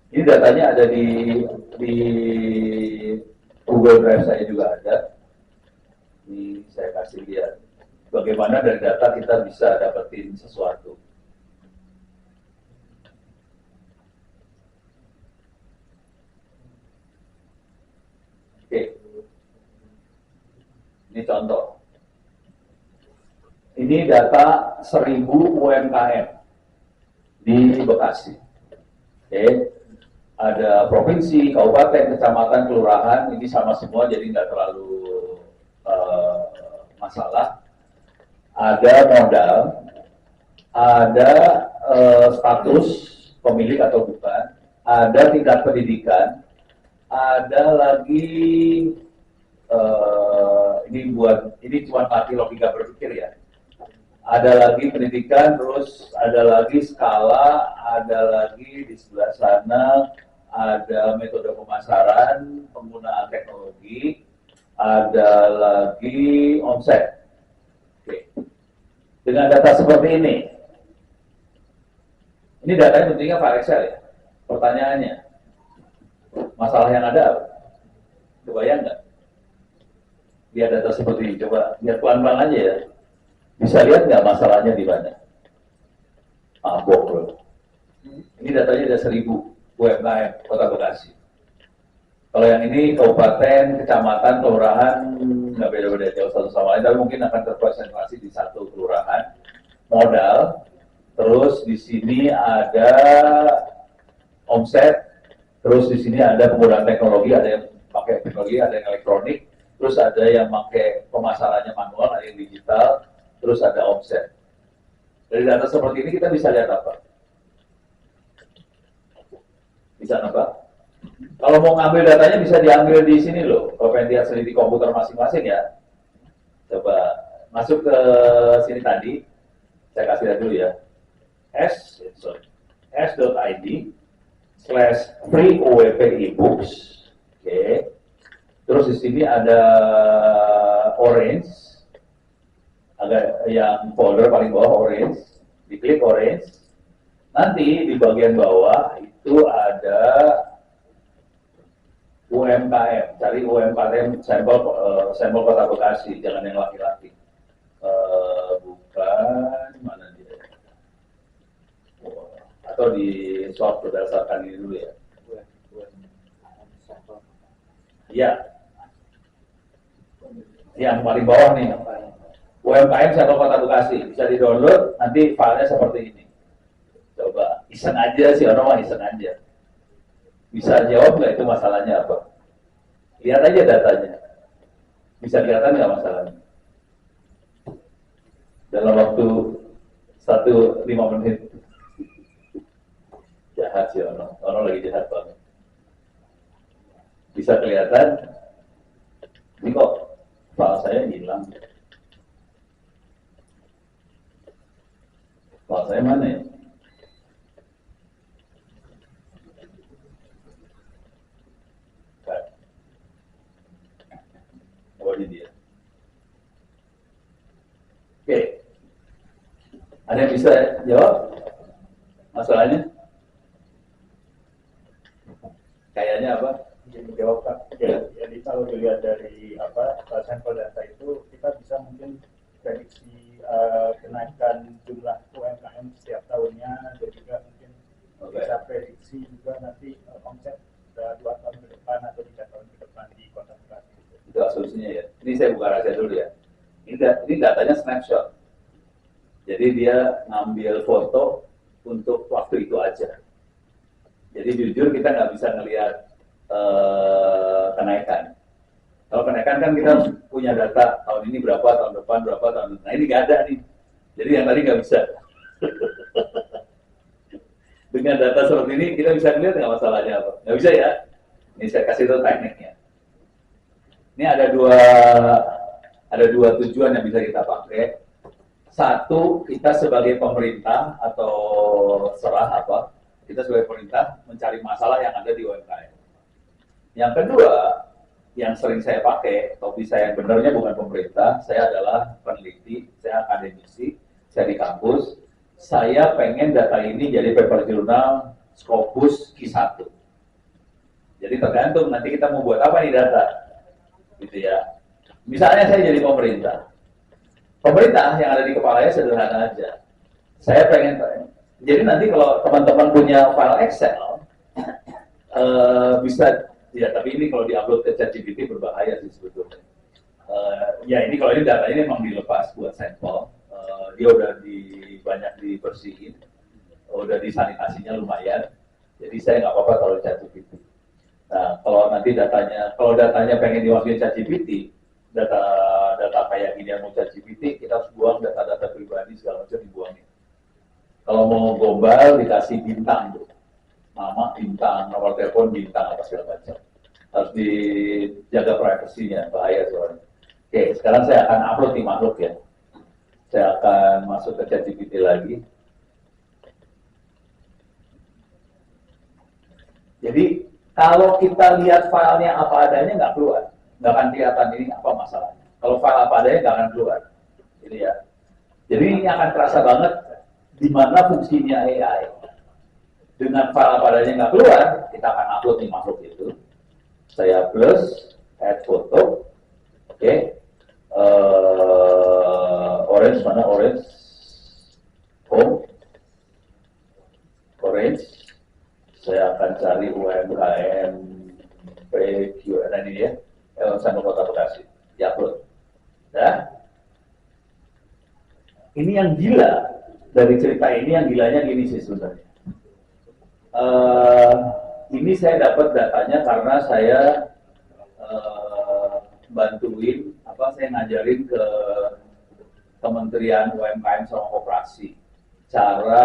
Ini datanya ada di Google Drive saya juga ada. Ini saya kasih lihat bagaimana dari data kita bisa dapetin sesuatu. Oke, ini contoh. Ini data 1000 UMKM di Bekasi. Oke, ada provinsi, kabupaten, kecamatan, kelurahan, ini sama semua, jadi nggak terlalu masalah. Ada modal, ada status pemilik atau bukan, ada tingkat pendidikan, ada lagi ini cuma mati logika berpikir ya. Ada lagi pendidikan, terus ada lagi skala, ada lagi di sebelah sana ada metode pemasaran, penggunaan teknologi, ada lagi omset. Oke. Dengan data seperti ini datanya tentunya Pak Excel ya. Pertanyaannya, masalah yang ada apa? Kebayang nggak? Lihat data seperti ini, coba lihat pelan-pelan aja ya. Bisa lihat nggak masalahnya di mana? Mabok bro. Ini datanya ada 1000 UMKM Kota Bekasi. Kalau yang ini kabupaten, kecamatan, kelurahan nggak beda-beda jauh satu sama lain, tapi mungkin akan terkonsentrasi di satu kelurahan. Modal, terus di sini ada omset, terus di sini ada penggunaan teknologi, ada yang pakai teknologi, ada yang elektronik, terus ada yang pakai pemasarannya manual, ada yang digital, terus ada omset. Dari data seperti ini kita bisa lihat apa? Bisa apa? Kalau mau ngambil datanya bisa diambil di sini loh. Kalau pengen lihat di komputer masing-masing ya. Coba masuk ke sini tadi. Saya kasih lihat dulu ya. s.id/free OWP ebooks. Oke. Terus di sini ada orange. Agak yang folder paling bawah orange, diklik orange, nanti di bagian bawah itu ada UMKM, cari UMKM sampel Kota Bekasi, jangan yang laki-laki. Bukan mana dia? Atau di swap berdasarkan ini dulu ya. Iya. Yang paling bawah nih. UMKM sampel Kota Bekasi, bisa di-download, nanti filenya seperti ini. Coba, iseng aja sih, orang mah iseng aja. Bisa jawab nggak itu masalahnya apa? Lihat aja datanya. Bisa kelihatan nggak masalahnya? Dalam waktu 1-5 menit. Jahat sih orang lagi jahat banget. Bisa kelihatan, ini kok file saya hilang. File saya mana ya? Oh ini dia. Oke. Ada yang bisa jawab masalahnya? Kayaknya apa? Jawab Pak. Jadi kalau dilihat dari sampel data itu kita bisa mungkin prediksi kenaikan jumlah UMKM setiap tahunnya dan juga mungkin bisa prediksi juga nanti omset 2 tahun ke depan atau 3 tahun ke depan di Kota Bekasi. Itu asumsinya ya. Ini saya buka rahasia dulu ya. Ini datanya snapshot. Jadi dia ngambil foto untuk waktu itu aja. Jadi jujur kita nggak bisa ngelihat kenaikan. Kalau kenaikan kan kita punya data tahun ini berapa, tahun depan berapa, tahun depan. Nah ini nggak ada nih. Jadi yang tadi nggak bisa. Dengan data seperti ini kita bisa lihat nggak masalahnya apa? Nggak bisa ya. Ini saya kasih tahu tekniknya. Ini ada dua tujuan yang bisa kita pakai. Satu, kita sebagai pemerintah atau kita sebagai pemerintah mencari masalah yang ada di UMKM. Yang kedua, yang sering saya pakai, topi saya benarnya bukan pemerintah, saya adalah peneliti, saya akademisi, saya di kampus, saya pengen data ini jadi paper jurnal Scopus Q1. Jadi tergantung nanti kita mau buat apa nih data, gitu ya. Misalnya saya jadi pemerintah yang ada di kepalanya sederhana aja. Saya pengen, jadi nanti kalau teman-teman punya file Excel, bisa, ya tapi ini kalau diupload ke ChatGPT berbahaya sih sebetulnya. Ya ini kalau ini datanya memang dilepas buat sampel, dia udah banyak dibersihin, udah disanitasinya lumayan, jadi saya nggak apa-apa kalau ChatGPT. Nah, kalau nanti datanya pengen dimasukin ChatGPT, data kayak gini yang mau ChatGPT, kita harus buang data-data pribadi segala macam dibuangin. Kalau mau global dikasih bintang tuh, nama bintang, nomor telepon bintang apa segala macam. Harus dijaga privasinya, bahaya soalnya. Oke, sekarang saya akan upload di makhluk ya. Saya akan masuk ke ChatGPT lagi. Jadi kalau kita lihat filenya apa adanya nggak keluar, nggak akan kelihatan ini apa masalahnya. Kalau file apa adanya nggak akan keluar, gitu ya. Jadi ini akan terasa banget di mana fungsinya AI. Dengan file apa adanya nggak keluar, kita akan upload di makhluk itu. Saya plus, add foto, oke. Orange mana orange? Home, orange. Saya akan cari UMKM PQN ini ya, Sampel Kota Bekasi, diupload. Ya. Ini yang gila dari cerita ini, yang gilanya gini sih sebenarnya. Ini saya dapat datanya karena saya bantuin, saya ngajarin ke Kementerian UMKM sama Koperasi cara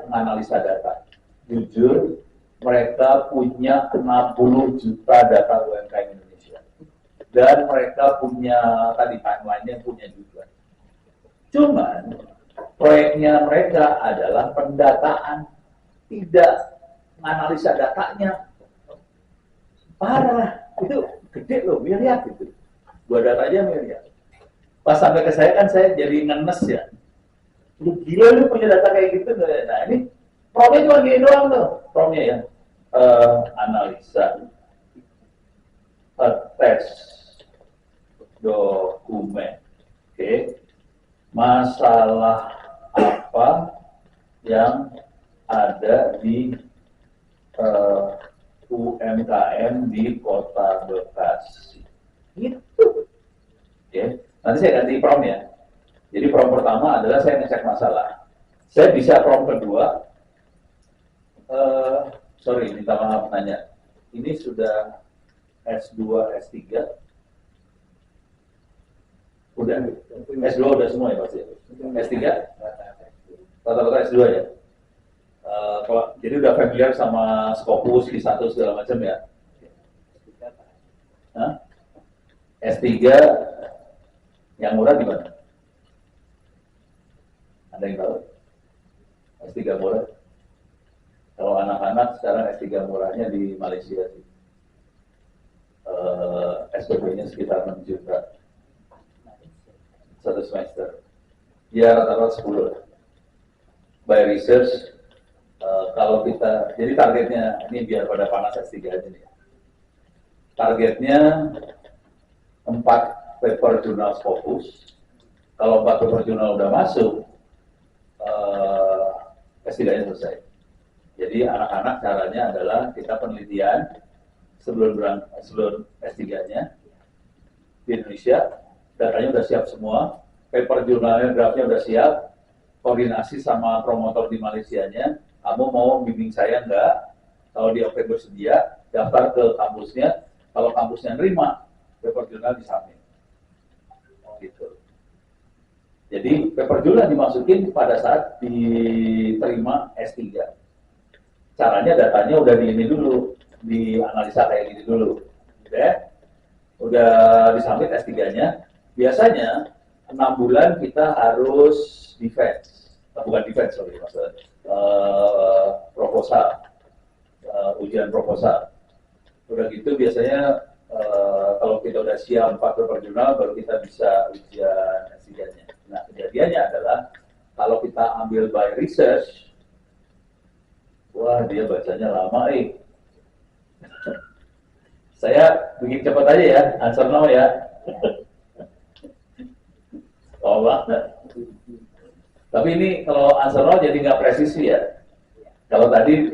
menganalisa data. Jujur, mereka punya 60 juta data UMKM Indonesia. Dan mereka punya, tadi timeline-nya punya juga. Cuman, proyeknya mereka adalah pendataan, tidak menganalisa datanya. Parah, itu gede loh, miliar gitu. Buat datanya miliar. Pas sampai ke saya kan saya jadi ngenes ya. Lu gila lu punya data kayak gitu. Nah ini promnya cuma gini doang tuh. Promnya ya. Analisa. Attach. Dokumen. Oke. Masalah apa yang ada di UMKM di Kota Bekasi. Gitu. Oke. Nanti saya ganti prompt ya. Jadi prompt pertama adalah saya ngecek masalah. Saya bisa prompt kedua. Sorry, minta maaf nanya. Ini sudah S2, S3? Udah? S2 udah semua ya pasti? S3? Rata-rata S2 ya? Jadi udah familiar sama Scopus, Q1 segala macam ya? Hah? S3 yang murah di mana? Ada yang tahu? S3 murah? Kalau anak-anak sekarang S3 murahnya di Malaysia sih. SPP-nya sekitar 6 juta. Satu semester. Ya rata-rata 10. By research, kalau kita, jadi targetnya, ini biar pada panas S3 aja nih. Targetnya 4 paper jurnal Scopus. Kalau 4 paper jurnal udah masuk, S3-nya selesai. Jadi anak-anak caranya adalah kita penelitian sebelum S3-nya di Indonesia, datanya udah siap semua, paper jurnalnya, draftnya udah siap, koordinasi sama promotor di Malaysianya, kamu mau bimbing saya enggak? Kalau dia oke bersedia, daftar ke kampusnya, kalau kampusnya nerima, paper jurnal disubmit. Gitu. Jadi paper jurnal dimasukin pada saat diterima S3. Caranya datanya udah di ini dulu, dianalisa kayak gini dulu. Udah disubmit S3-nya, biasanya 6 bulan kita harus defense. Bukan defense, sorry, maksudnya proposal, ujian proposal. Udah gitu biasanya kalau kita udah siap 4 paper jurnal, baru kita bisa ujian S3-nya. Nah, kejadiannya adalah kalau kita ambil by research, wah dia bacanya lama Saya bikin cepat aja ya, answer no ya. Oh banget. Tapi ini kalau answer no jadi nggak presisi ya. Kalau tadi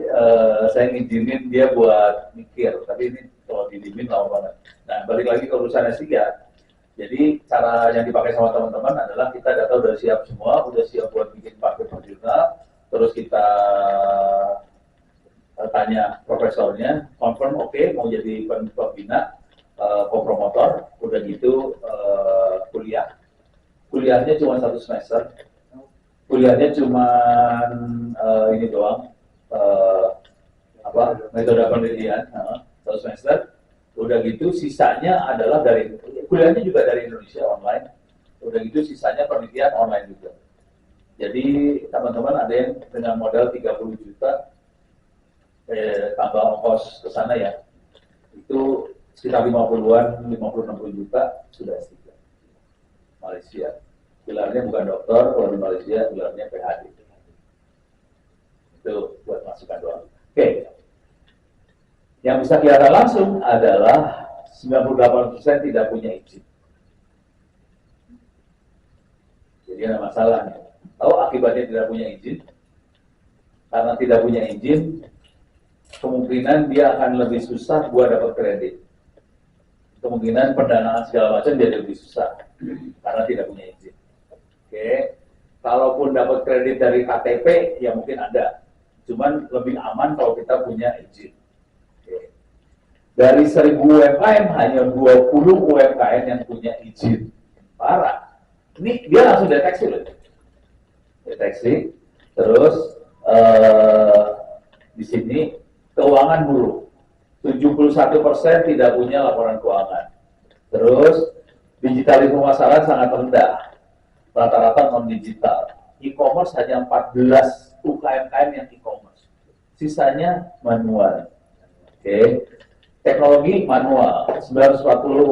saya ngizinin dia buat mikir, tapi ini kalau didiemin lama banget. Nah, balik lagi ke urusan S3. Jadi cara yang dipakai sama teman-teman adalah kita data udah siap semua, udah siap buat bikin paket per jurnal, terus kita tanya profesornya, confirm oke, mau jadi pembina, kopromotor, udah gitu kuliah. Kuliahnya cuma 1 semester, kuliahnya cuma ini doang, metode penelitian, 1 semester. Udah gitu sisanya adalah dari kuliahnya juga dari Indonesia online. Udah gitu sisanya penelitian online juga. Jadi teman-teman ada yang dengan modal 30 juta tambah ongkos ke sana ya, itu sekitar 50-an, 50-60 juta sudah S3 Malaysia. Gelarnya bukan dokter, kalau di Malaysia gelarnya PhD. Itu buat masukan doang. Oke. Yang bisa kelihatan langsung adalah 98% tidak punya izin. Jadi ada masalahnya. Tahu akibatnya tidak punya izin? Karena tidak punya izin, kemungkinan dia akan lebih susah buat dapat kredit. Kemungkinan pendanaan segala macam jadi lebih susah karena tidak punya izin. Oke, kalaupun dapat kredit dari KTP ya mungkin ada, cuman lebih aman kalau kita punya izin. Oke. Dari 1000 UMKM hanya 20 UMKM yang punya izin. Parah. Ini dia langsung deteksi loh. Deteksi, terus di sini keuangan buruk. 71% tidak punya laporan keuangan. Terus digitalisasi pemasaran sangat rendah. Rata-rata non-digital. E-commerce hanya 14 UMKM yang e-commerce. Sisanya manual. Oke. Teknologi manual. 940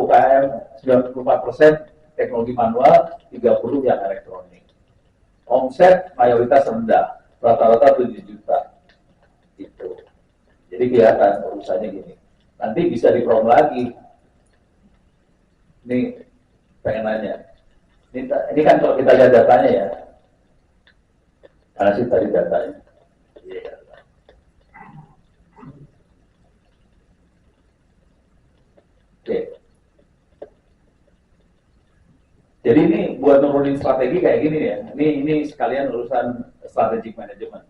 UMKM, 94% teknologi manual, 30 yang elektronik. Omset mayoritas rendah. Rata-rata 7 juta. Gitu. Jadi kelihatan urusannya gini. Nanti bisa di-prom lagi. Ini pengen nanya. Ini kan kalau kita lihat datanya ya. Mana sih tadi datanya? Yeah. Oke. Jadi ini buat nurunin strategi kayak gini ya. Ini sekalian urusan strategic management.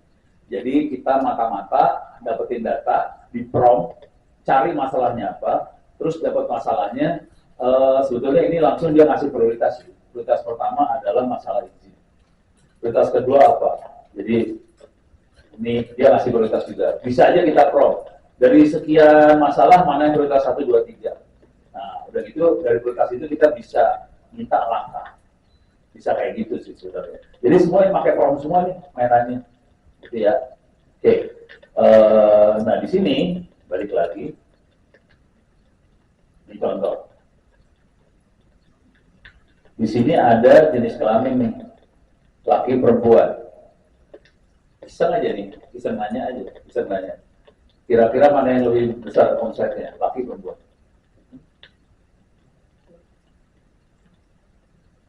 Jadi kita mata-mata dapetin data, di prompt, cari masalahnya apa, terus dapat masalahnya. Sebetulnya ini langsung dia ngasih prioritas. Prioritas pertama adalah masalah izin. Prioritas kedua apa? Jadi ini dia ngasih prioritas juga. Bisa aja kita prompt. Dari sekian masalah mana yang prioritas 1, 2, 3. Nah, udah gitu dari prioritas itu kita bisa minta langkah. Bisa kayak gitu sih sebenarnya. Jadi semua yang pakai prompt semua nih mainannya. Gitu ya. Oke. Nah di sini balik lagi. Ini contoh. Di sini ada jenis kelamin nih, laki perempuan. Iseng aja nih, iseng nanya aja, iseng nanya. Kira-kira mana yang lebih besar omsetnya, laki perempuan?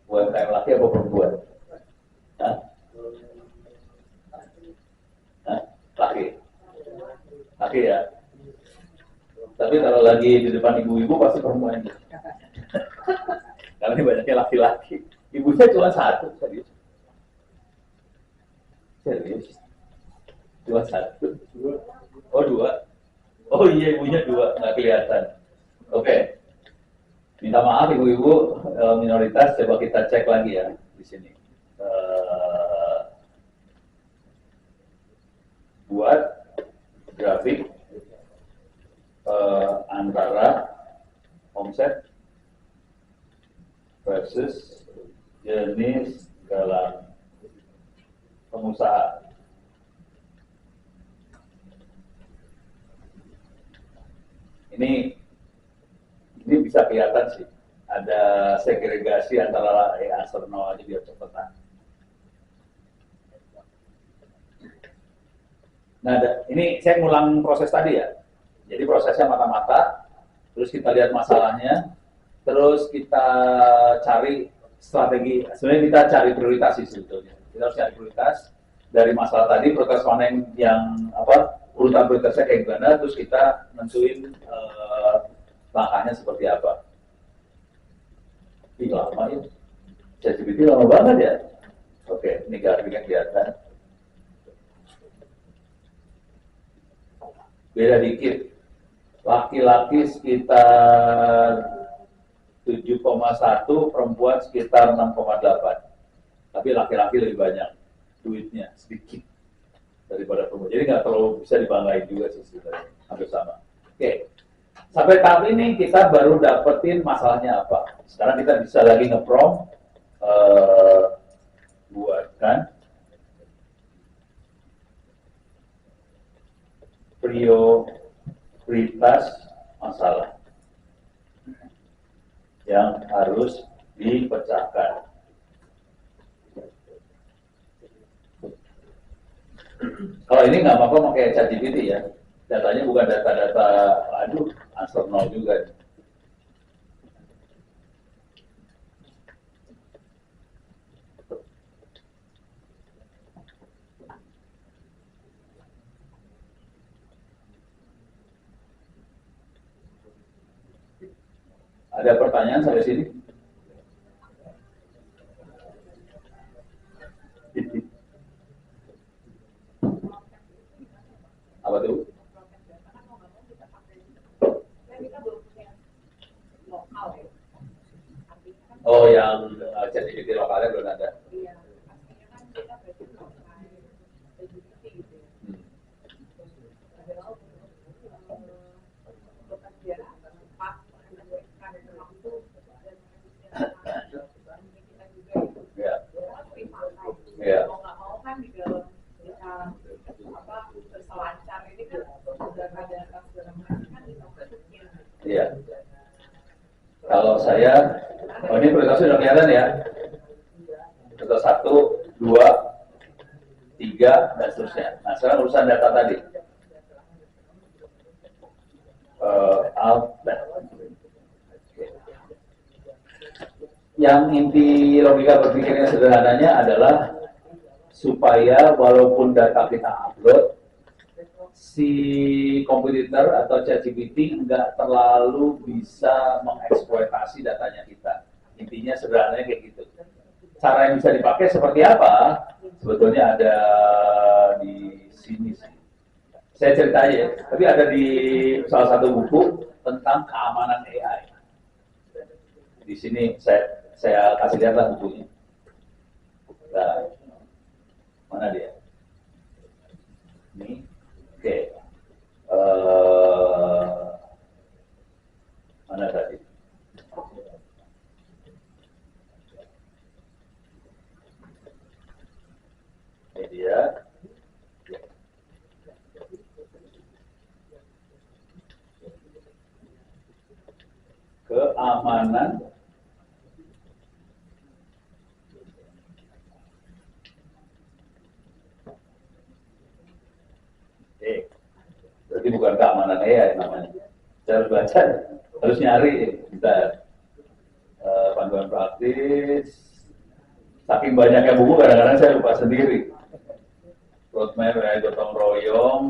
UMKM laki apa perempuan? Hah? Hah? Laki. Laki ya. Tapi kalau lagi di depan ibu-ibu pasti perempuan. Karena ini banyaknya laki-laki. Ibunya cuma 1, serius. Serius. Cuma 1. Oh 2. Oh iya ibunya 2, nggak kelihatan. Oke. Minta maaf ibu-ibu minoritas, coba kita cek lagi ya di sini. Buat grafik antara omset versus jenis dalam pengusaha. Ini bisa kelihatan sih, ada segregasi antara answer no aja biar cepetan. Nah, ini saya ngulang proses tadi ya. Jadi prosesnya mata-mata, terus kita lihat masalahnya, terus kita cari strategi. Sebenarnya kita cari prioritas sih sebetulnya. Kita harus cari prioritas dari masalah tadi, prioritas mana yang urutan prioritasnya kayak gimana, terus kita nentuin langkahnya seperti apa. Ini lama ya, ChatGPT lama banget ya. Oke, ini grafiknya kelihatan. Beda dikit. Laki-laki sekitar 7,1, perempuan sekitar 6,8. Tapi laki-laki lebih banyak duitnya, sedikit daripada perempuan. Jadi nggak terlalu bisa dibanggain juga sih sebenarnya, hampir sama. Oke, sampai tahap ini kita baru dapetin masalahnya apa. Sekarang kita bisa lagi nge-prompt, buatkan prioritas masalah yang harus dipecahkan. Kalau ini nggak apa-apa pakai ChatGPT ya. Datanya bukan data-data, answer nol juga. Ada pertanyaan sampai sini? Apa tuh? Oh, yang ChatGPT lokalnya belum ada. Ya. Iya. Kalau saya, ini prioritasnya sudah kelihatan ya. Prioritas 1, 2, 3, dan seterusnya. Nah, sekarang urusan data tadi. Yang inti logika berpikirnya sederhananya adalah supaya walaupun data kita upload, si komputer atau ChatGPT nggak terlalu bisa mengeksploitasi datanya kita. Intinya sederhananya kayak gitu. Cara yang bisa dipakai seperti apa? Sebetulnya ada di sini sih. Saya cerita aja ya, tapi ada di salah satu buku tentang keamanan AI. Di sini saya kasih lihatlah bukunya. Nah, mana dia? Ini, oke. Mana tadi? Ini dia. Keamanan berarti bukan keamanan AI namanya. Saya harus baca, harus nyari. Bentar. Panduan praktis. Saking banyaknya buku, kadang-kadang saya lupa sendiri. Roadmap AI gotong royong,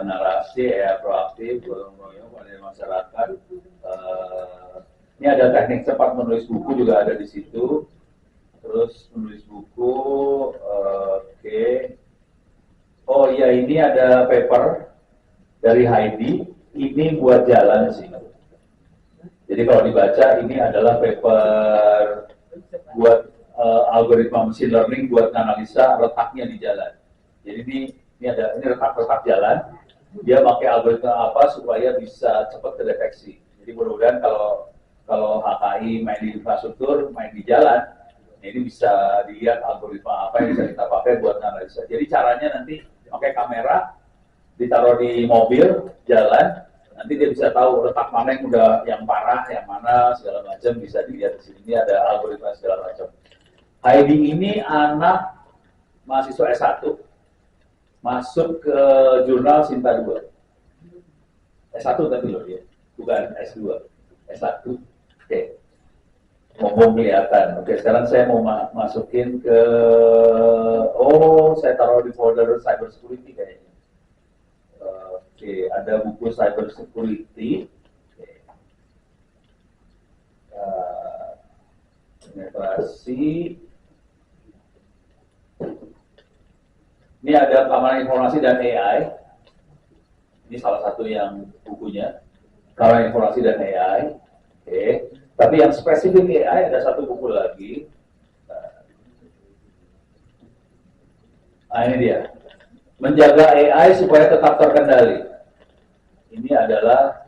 narasi AI proaktif, gotong royong pada masyarakat. Ini ada teknik cepat menulis buku juga ada di situ. Terus menulis buku, oke. Oh iya, ini ada paper dari Heidi. Ini buat jalan sih. Jadi kalau dibaca, ini adalah paper buat algoritma machine learning buat analisa letaknya di jalan. Jadi ini letak jalan. Dia pakai algoritma apa supaya bisa cepat terdeteksi. Jadi mudah-mudahan kalau HKI main di infrastruktur, main di jalan, ini bisa dilihat algoritma apa yang bisa kita pakai buat analisa. Jadi caranya nanti pakai kamera, ditaruh di mobil, jalan, nanti dia bisa tahu letak mana yang udah yang parah, yang mana segala macam bisa dilihat di sini. Ini ada algoritma segala macam. Heidi ini anak mahasiswa S1, masuk ke jurnal Sinta 2. S1 tapi loh dia, bukan S2, S1. Oke, mumpung kelihatan. Oke, sekarang saya mau masukin ke, saya taruh di folder cyber security kayaknya. Oke, ada buku cyber security. Penetrasi. Ini ada keamanan informasi dan AI. Ini salah satu yang bukunya, keamanan informasi dan AI. Oke. Tapi yang spesifik AI ada satu buku lagi. Nah ini dia, menjaga AI supaya tetap terkendali. Ini adalah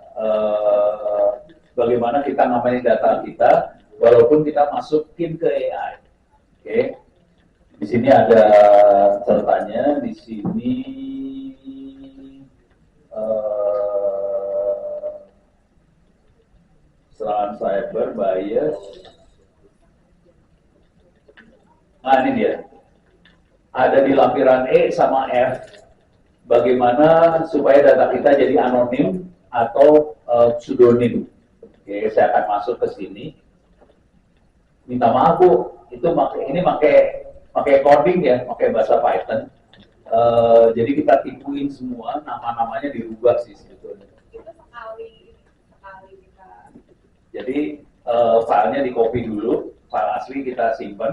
bagaimana kita ngamanin data kita, walaupun kita masukin ke AI. Oke. Di sini ada ceritanya, di sini serangan cyber, bias. Nah ini dia, ada di lampiran E sama F, bagaimana supaya data kita jadi anonim atau pseudonym. Oke, saya akan masuk ke sini. Minta maaf Bu, itu ini pakai coding ya, pakai bahasa Python. Jadi kita tipuin semua, nama-namanya dirubah sih sebetulnya. Itu sekali kita. Jadi filenya di copy dulu, file asli kita simpan,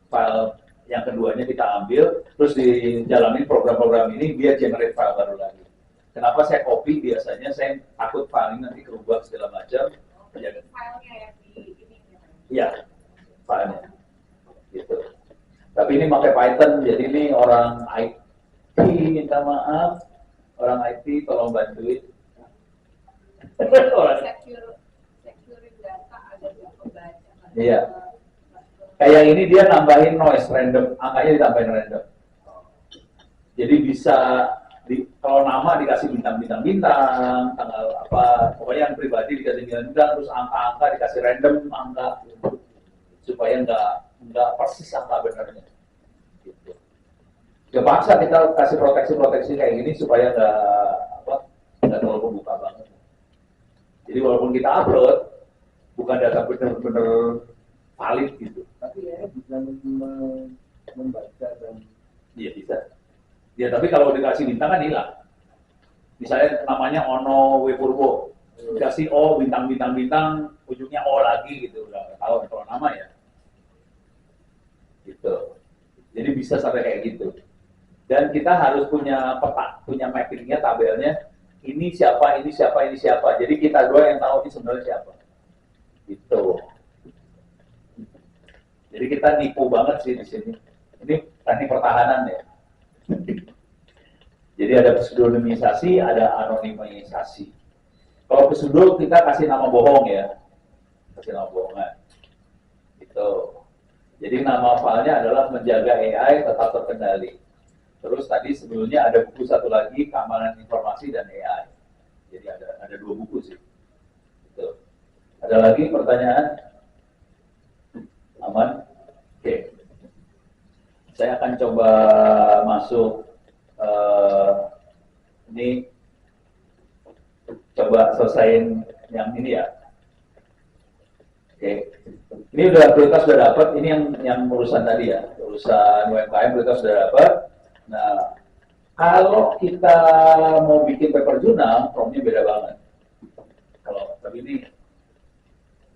file yang keduanya kita ambil, terus dijalanin program-program ini biar generate file baru lagi. Kenapa saya copy? Biasanya saya takut file ini nanti kerubah segala macam. Jadi filenya yang di ini. Iya, filenya. Gitu. Tapi ini pakai Python, jadi ini orang IT minta maaf, orang IT tolong bantuin. Secure data ada yang pembaca. Iya. Kayak ini dia nambahin noise random, angkanya ditambahin random. Jadi bisa kalau nama dikasih bintang-bintang, tanggal apa, pokoknya yang pribadi dikasih bintang, terus angka-angka dikasih random angka, supaya nggak persis angka benarnya. Gitu. Ya paksa kita kasih proteksi kayak gini supaya nggak terlalu membuka banget. Jadi walaupun kita upload, bukan data benar-benar valid gitu. Tapi ya bisa membaca dan Iya bisa. Ya tapi kalau dikasih bintang kan hilang. Misalnya namanya Ono W Purbo, dikasih O bintang, ujungnya O lagi gitu, udah tahu kalau nama ya. Gitu. Jadi bisa sampai kayak gitu. Dan kita harus punya peta, punya mappingnya, tabelnya. Ini siapa. Jadi kita dua yang tahu ini sebenarnya siapa. Gitu. Jadi kita nipu banget sih di sini. Ini teknik pertahanan ya. Jadi ada pseudonymisasi, ada anonimisasi. Kalau pseudo kita kasih nama bohong ya, kasih nama bohongan. Gitu. Jadi nama filenya adalah menjaga AI tetap terkendali. Terus tadi sebelumnya ada buku satu lagi, keamanan informasi dan AI. Jadi ada dua buku sih. Gitu. Ada lagi pertanyaan? Aman? Oke. Saya akan coba masuk ini, coba selesaiin yang ini ya. Oke. Ini prioritas sudah dapat, ini yang urusan tadi ya, urusan UMKM prioritas sudah dapat. Nah, kalau kita mau bikin paper jurnal, promnya beda banget. Kalau tapi ini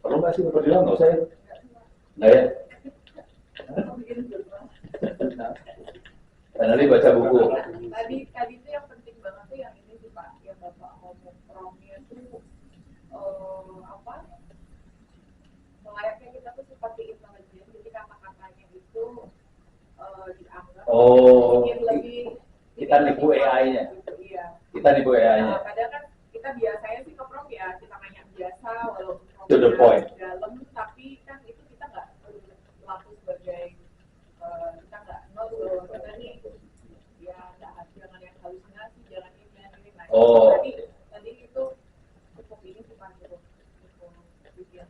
perlu nggak sih paper jurnal? Nggak usah ya? Nggak ya? Dan nanti baca buku. Tadi itu yang penting banget tuh yang ini sih Pak, yang Bapak ngomong promnya tuh melayaknya kita tuh seperti intelijen, jadi kata-katanya itu dianggap lebih kita nipu AI-nya. Gitu, iya. Kita nipu AI-nya. Nah, kadang kan kita biasanya sih ke prom ya kita nanya biasa, walaupun To the point. dalam, tapi kan itu kita nggak laku sebagai kita nggak know bahwa kita nih ya jangan yang halusinasi, jangan ini. Nah, tadi itu cukup ini cuma cukup bikin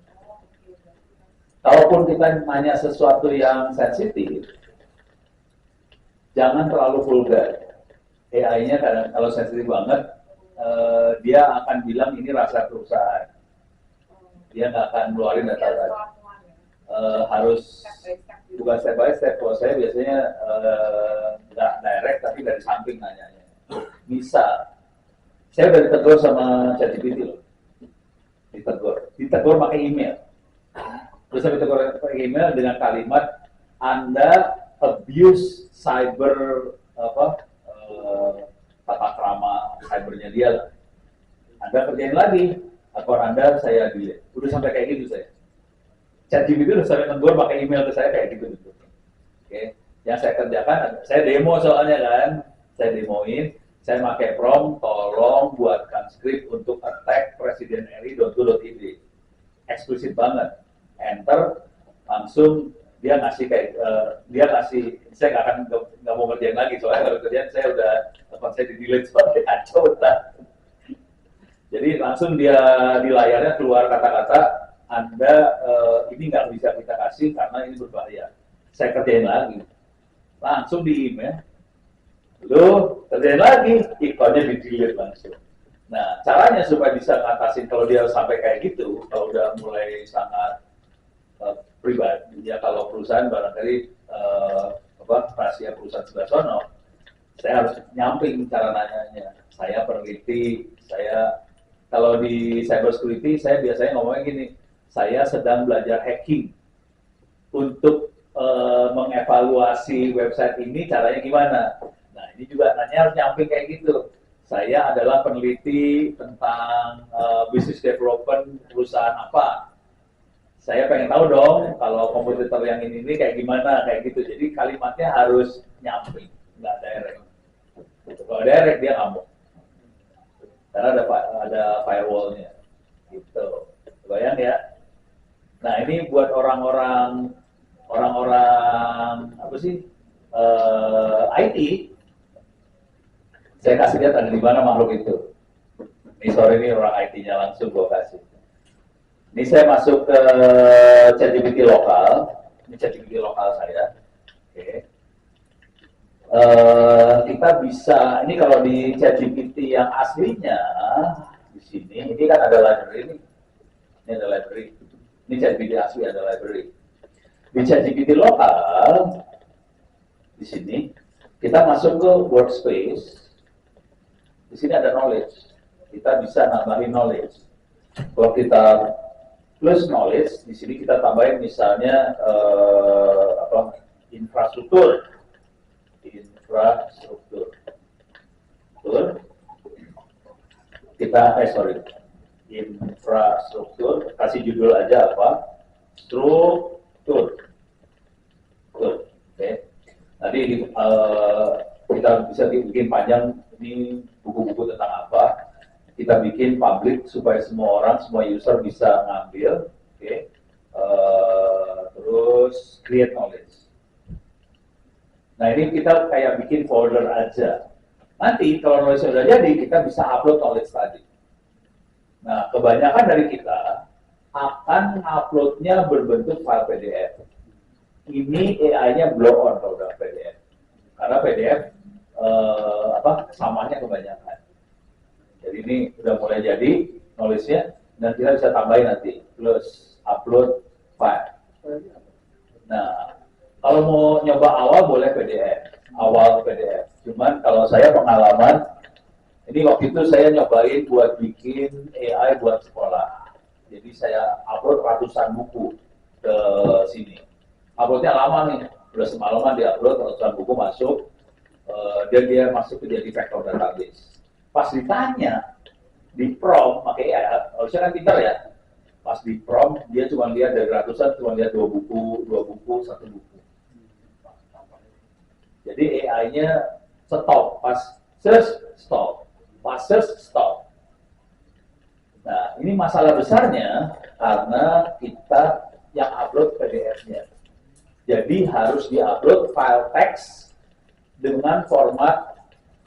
Kalaupun kita nanya sesuatu yang sensitif, jangan terlalu vulgar. AI-nya kadang kalau sensitif banget, dia akan bilang ini rasa perusahaan. Dia nggak akan ngeluarin data tadi. Harus bukan step by step. Kalau saya biasanya nggak direct tapi dari samping nanyanya. Misal, saya udah ditegur sama ChatGPT loh. Ditegur pakai email. Terus saya ditegur pakai email dengan kalimat Anda abuse cyber tata krama cybernya dia lah. Anda kerjain lagi, akun Anda saya delete. Udah sampai kayak gitu saya. ChatGPT udah sampai tegur pakai email ke saya kayak gitu. Oke. Yang saya kerjakan, saya demo soalnya kan, saya demoin, saya pakai prompt, tolong buatkan skrip untuk attack Presiden RI.go.id. Eksplisit banget. Enter, langsung dia ngasih kayak, saya nggak mau ngerjain lagi, soalnya kalau kerjaan saya udah, akun saya di-delete sebagai kacau. Jadi langsung dia di layarnya keluar kata-kata, Anda ini nggak bisa kita kasih karena ini berbahaya. Saya kerjain lagi. Langsung di email, lu kerjain lagi, ikonnya di-delete langsung. Nah, caranya supaya bisa ngatasin kalau dia sampai kayak gitu, kalau udah mulai sangat pribadi, ya kalau perusahaan barangkali rahasia perusahaan sebelah sono, saya harus nyamping cara nanyanya. Saya peneliti, kalau di cybersecurity, saya biasanya ngomongnya gini, saya sedang belajar hacking untuk mengevaluasi website ini caranya gimana. Nah, ini juga nanya harus nyamping kayak gitu. Saya adalah peneliti tentang business development perusahaan apa. Saya pengen tahu dong kalau kompetitor yang ini kayak gimana, kayak gitu. Jadi kalimatnya harus nyamping, nggak direct. Kalau direct dia ngamuk. Karena ada firewall-nya. Gitu. Bayang ya. Nah, ini buat orang-orang IT, saya kasih lihat ada di mana makhluk itu. Ini sore ini orang IT-nya langsung gue kasih. Ini saya masuk ke ChatGPT lokal. Ini ChatGPT lokal saya. Oke. Kita bisa, ini kalau di ChatGPT yang aslinya di sini, ini kan ada library ini. Ini ada library. Ini ChatGPT asli ada library. Di ChatGPT lokal di sini kita masuk ke workspace. Di sini ada knowledge. Kita bisa nambahin knowledge. Kalau kita plus knowledge, di sini kita tambahin misalnya infrastruktur. Infrastruktur, kasih judul aja apa? Struktur. Oke. Nanti kita bisa bikin panjang ini buku-buku tentang apa. Kita bikin public supaya semua orang, semua user bisa ngambil. Oke. Terus create knowledge. Nah, ini kita kayak bikin folder aja. Nanti kalau knowledge sudah jadi, kita bisa upload knowledge tadi. Nah, kebanyakan dari kita akan uploadnya berbentuk file PDF. Ini AI-nya blow on kalau udah PDF. Karena PDF samanya kebanyakan. Jadi ini udah mulai jadi knowledge-nya, dan kita bisa tambahin nanti plus upload file. Nah, kalau mau nyoba awal boleh PDF, awal PDF. Cuman kalau saya pengalaman, ini waktu itu saya nyobain buat bikin AI buat sekolah. Jadi saya upload ratusan buku ke sini. Uploadnya lama nih, udah semalaman diupload ratusan buku masuk, dan dia masuk ke jadi vector database. Pas ditanya di prompt pakai AI, harusnya kan pintar ya. Pas di prompt dia cuma lihat dari ratusan, cuma lihat dua buku, satu buku. Jadi AI-nya stop, pas search stop, pas search stop. Nah, ini masalah besarnya karena kita yang upload PDF-nya. Jadi harus diupload file teks dengan format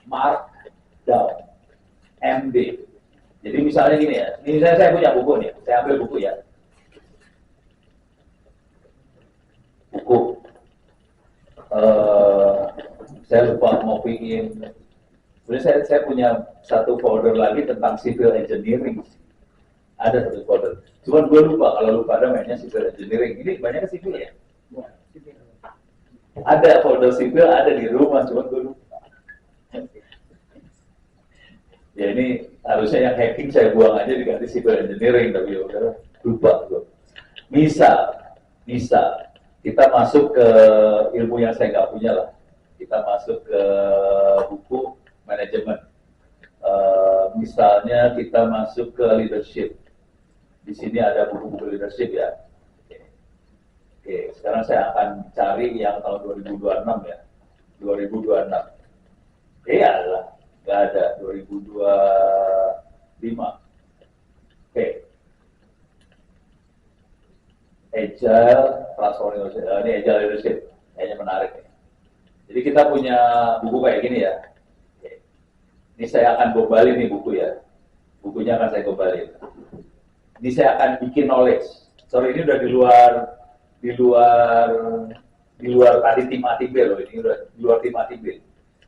Markdown, MD. Jadi misalnya gini ya, ini saya punya buku nih, saya ambil buku ya. Buku. Saya lupa mau bikin Sebenarnya saya punya satu folder lagi tentang civil engineering. Ada satu folder. Cuman gue lupa, kalau lupa ada mainnya civil engineering. Ini banyaknya civil ya? Ada folder civil, ada di rumah, cuman gue lupa. Ya ini harusnya yang hacking saya buang aja diganti civil engineering, tapi udah lupa gue. Misal kita masuk ke ilmu yang saya nggak punya lah. Kita masuk ke buku manajemen. Misalnya kita masuk ke leadership. Di sini ada buku-buku leadership ya. Oke, sekarang saya akan cari yang tahun 2026 ya. 2026. Iyalah, nggak ada 2025. Oke. Agile transformation. Ini agile leadership. Kayaknya menarik nih. Jadi kita punya buku kayak gini ya. Oke. Ini saya akan gombalin nih buku ya. Bukunya akan saya gombalin. Ini saya akan bikin knowledge. Sorry, ini udah di luar tadi tim A-Tim B loh, ini udah di luar tim A-Tim B.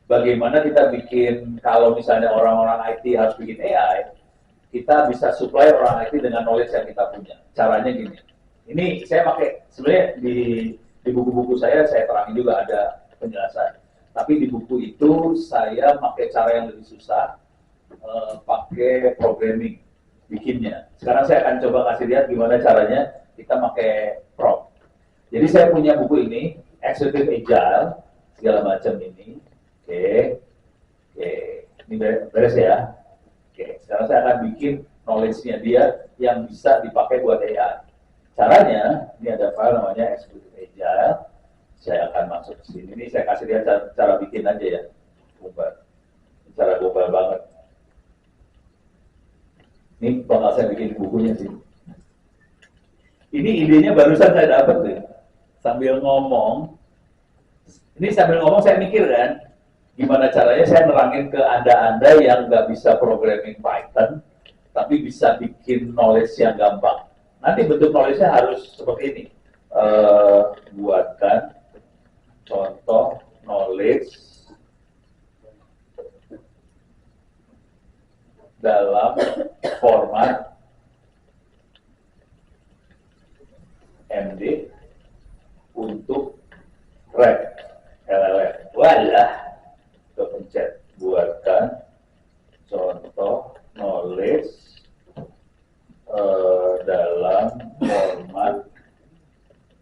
Bagaimana kita bikin, kalau misalnya orang-orang IT harus bikin AI, kita bisa supply orang IT dengan knowledge yang kita punya. Caranya gini, ini saya pakai, sebenarnya di buku-buku saya terangin juga ada penjelasan. Tapi di buku itu saya pakai cara yang lebih susah, pakai programming bikinnya. Sekarang saya akan coba kasih lihat gimana caranya kita pakai prompt. Jadi saya punya buku ini, Executive Agile, segala macam ini. Oke. Ini beres ya. Oke, sekarang saya akan bikin knowledge-nya dia yang bisa dipakai buat AI. Caranya, ini ada file namanya Executive Agile. Saya akan masuk ke sini. Ini saya kasih lihat cara bikin aja ya. Cara global banget. Ini bakal saya bikin bukunya sih. Ini idenya barusan saya dapat deh. Sambil ngomong saya mikir kan, gimana caranya saya nerangin ke anda yang nggak bisa programming Python, tapi bisa bikin knowledge yang gampang. Nanti bentuk knowledge-nya harus seperti ini. Buatkan contoh knowledge dalam